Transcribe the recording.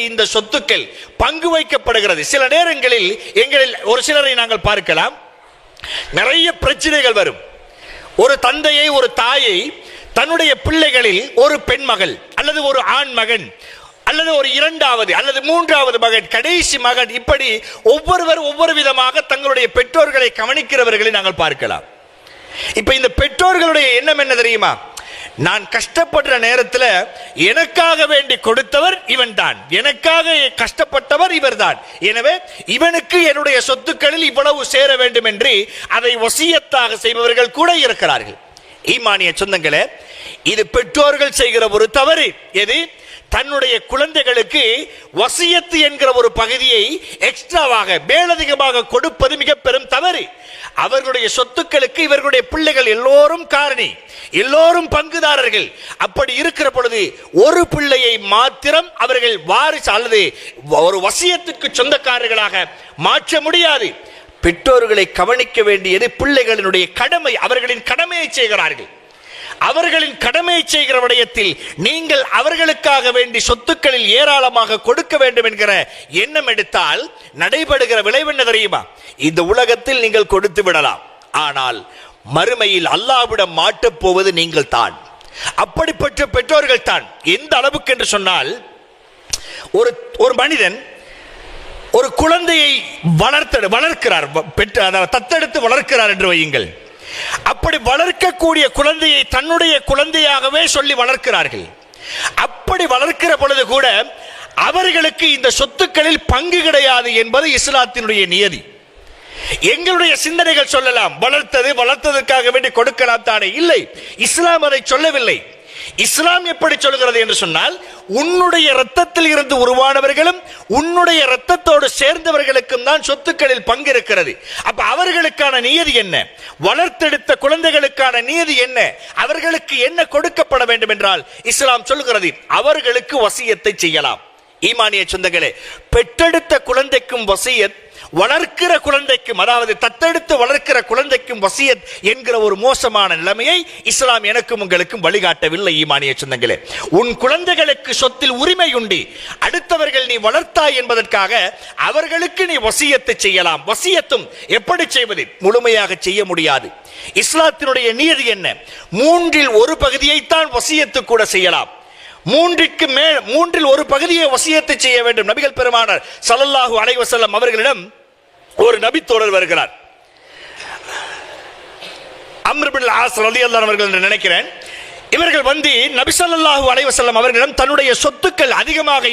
இந்த சொத்துக்கள் பங்கு வைக்கப்படுகிறது. சில நேரங்களில் எங்களில் ஒரு சிலரை நாங்கள் பார்க்கலாம், நிறைய பிரச்சனைகள் வரும். ஒரு தந்தையை, ஒரு தாயை தன்னுடைய பிள்ளைகளில் ஒரு பெண் மகள் அல்லது ஒரு ஆண் மகன் அல்லது ஒரு இரண்டாவது அல்லது மூன்றாவது மகன், கடைசி மகன், இப்படி ஒவ்வொருவர் ஒவ்வொரு விதமாக தங்களுடைய பெற்றோர்களை கவனிக்கிறவர்களை நாங்கள் பார்க்கலாம். இப்ப இந்த பெற்றோர்களுடைய எண்ணம் என்ன தெரியுமா? நான் கஷ்டப்படுற நேரத்தில் எனக்காக வேண்டி கொடுத்தவர் இவன் தான், எனக்காக கஷ்டப்பட்டவர் இவர் தான், எனவே இவனுக்கு என்னுடைய சொத்துக்களில் இவ்வளவு சேர வேண்டும் என்று அதை வசியத்தாக செய்பவர்கள் கூட இருக்கிறார்கள். ஈமானிய சொந்தங்களே, இது பெற்றோர்கள் செய்கிற ஒரு தவறு. எது? தன்னுடைய குழந்தைகளுக்கு வசியத்து என்கிற ஒரு பகுதியை எக்ஸ்ட்ராவாக மேலதிகமாக கொடுப்பது மிக பெரும் தவறு. அவர்களுடைய சொத்துக்களுக்கு இவர்களுடைய பிள்ளைகள் எல்லோரும் காரணி, எல்லோரும் பங்குதாரர்கள். அப்படி இருக்கிற பொழுது ஒரு பிள்ளையை மாத்திரம் அவர்கள் வாரிசு அல்லது ஒரு வசியத்துக்கு சொந்தக்காரர்களாக மாற்ற முடியாது. பெற்றோர்களை கவனிக்க வேண்டியது பிள்ளைகளினுடைய கடமை. அவர்களின் கடமையை செய்கிறார்கள். அவர்களின் கடமையை செய்கிற விடயத்தில் நீங்கள் அவர்களுக்காக வேண்டி சொத்துக்களில் ஏராளமாக கொடுக்க வேண்டும் என்கிற எண்ணம் எடுத்தால் நடைபெறுகிற விளைவு என்ன தெரியுமா? இந்த உலகத்தில் நீங்கள் கொடுத்து விடலாம், ஆனால் மறுமையில் அல்லாஹ்விடம் மாட்டப் போவது நீங்கள் தான். அப்படிப்பட்ட பெற்றோர்கள் தான். எந்த அளவுக்கு என்று சொன்னால், ஒரு மனிதன் ஒரு குழந்தையை வளர்க்கிறார், தத்தெடுத்து வளர்க்கிறார் என்று வையுங்கள். அப்படி வளர்க்கக்கூடிய குழந்தையை தன்னுடைய குழந்தையாகவே சொல்லி வளர்க்கிறார்கள். அப்படி வளர்க்கிற பொழுது கூட அவர்களுக்கு இந்த சொத்துக்களில் பங்கு கிடையாது என்பது இஸ்லாத்தினுடைய நியதி. எங்களுடைய சிந்தனைகள் சொல்லலாம், வளர்த்ததற்காக வேண்டி கொடுக்கலாம் தானே. இல்லை, இஸ்லாம் அதை சொல்லவில்லை. இஸ்லாம் எப்படி சொல்கிறது என்று சொன்னால், உன்னுடைய இரத்தத்தில் இருந்து உருவானவர்களும் உன்னுடைய இரத்தத்தோடு சேர்ந்தவர்களுக்கும் தான் சொத்துக்களில் பங்கு இருக்கிறது. அப்ப அவர்களுக்கான நியதி என்ன? வளர்த்தெடுத்த குழந்தைகளுக்கான நியதி என்ன? அவர்களுக்கு என்ன கொடுக்கப்பட வேண்டும் என்றால் இஸ்லாம் சொல்கிறது, அவர்களுக்கு வசியத்தை செய்யலாம். ஈமானிய சொந்தங்களே, பெற்றெடுத்த குழந்தைக்கும் வசியத், வளர்க்கிற குழந்தைக்கும், அதாவது தத்தெடுத்து வளர்க்கிற குழந்தைக்கும் வசியத் என்கிற ஒரு மோசமான நிலைமையை இஸ்லாம் எனக்கும் உங்களுக்கும் வழிகாட்டவில்லை. ஈமானிய சொந்தங்களே, உன் குழந்தைகளுக்கு சொத்தில் உரிமை உண்டு, அடுத்தவர்கள் நீ வளர்த்தாய் என்பதற்காக அவர்களுக்கு நீ வசியத்தை செய்யலாம். வசியத்தும் எப்படி செய்வது? முழுமையாக செய்ய முடியாது. இஸ்லாத்தினுடைய நியதி என்ன? மூன்றில் ஒரு பகுதியைத்தான் வசியத்து கூட செய்யலாம். மூன்றில் ஒரு பகுதியை வசியத்தை செய்ய வேண்டும். நபிகள் பெருமானார் ஸல்லல்லாஹு அலைஹி வஸல்லம் அவர்களிடம் ஒரு நபி தோழர் வருகிறார். அம்ர் இப்னு ஆஸ் ரலியல்லாஹு அன்ஹு அவர்கள் என்று நினைக்கிறேன். இவர்கள் வந்து நபி ஸல்லல்லாஹு அலைஹி வஸல்லம் அவர்களிடம் தன்னுடைய சொத்துக்கள் அதிகமாக